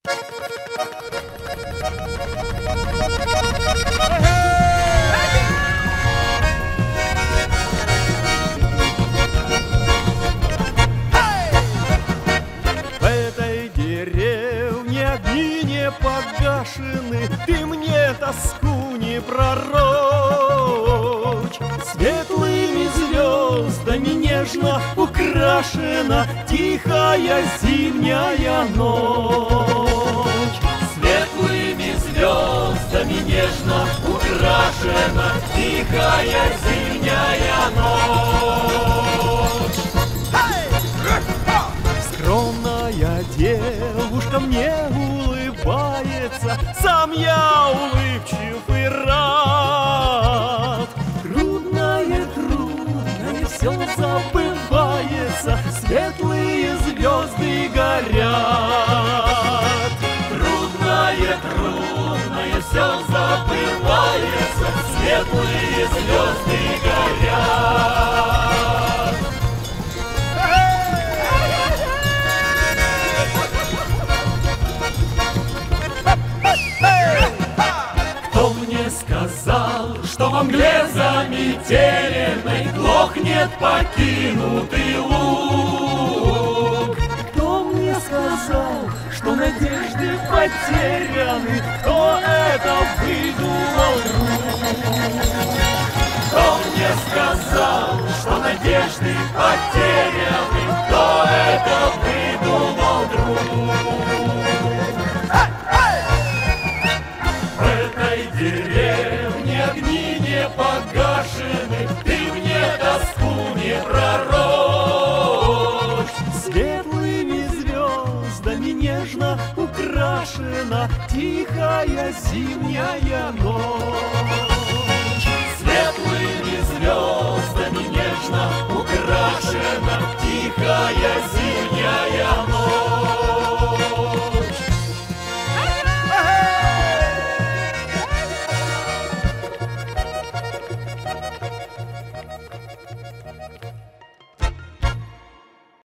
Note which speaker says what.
Speaker 1: В этой деревне огни не погашены, ты мне тоску не пророчь. Светлыми звездами нежно украшена тихая зимняя ночь. Светлыми звездами нежно украшена тихая зимняя ночь. Скромная девушка мне улыбается, сам я улыбчив и рад. Трудное все забывается, светлые звезды горят. Трудное все забывается, светлые звезды горят. Кто мне сказал, что во мгле заметеленной глохнет покинутый луг? Кто мне сказал, что надежды потеряны? Кто это выдумал друг? Кто мне сказал, что надежды потеряны? Кто это выдумал друг? В этой деревне огни не погашены, ты мне тоску не пророчь. Светлыми звездами нежно украшена тихая зимняя ночь.